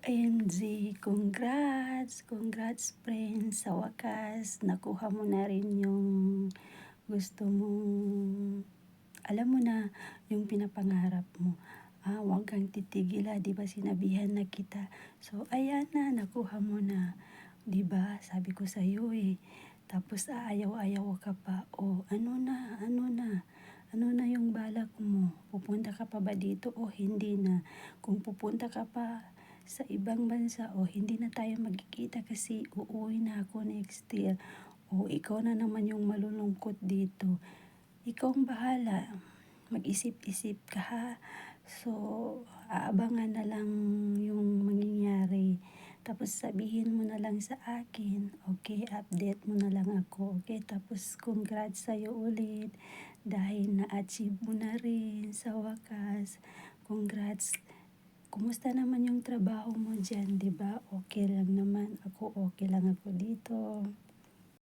OMG, congrats! Congrats friend, sa wakas nakuha mo na rin yung gusto mong alam mo na yung pinapangarap mo. Huwag kang titigil 'di ba sinabihan na kita. So ayan na, nakuha mo na, 'di ba sabi ko sa'yo Tapos aayaw-ayaw ka pa, ano na, ano na? Ano na yung balak mo? Pupunta ka pa ba dito o hindi na? Kung pupunta ka pa sa ibang bansa o hindi na tayo magkikita kasi uuwi na ako next year, o ikaw na naman yung malulungkot dito. Ikaw ang bahala, mag-isip-isip ka ha. So, aabangan na lang yung mangyayari. Tapos sabihin mo na lang sa akin, okay? Update mo na lang ako, okay? Tapos congrats sa'yo ulit dahil na-achieve mo na rin sa wakas. Congrats. Kumusta naman yung trabaho mo diyan, 'di ba? Okay lang naman ako, okay lang ako dito.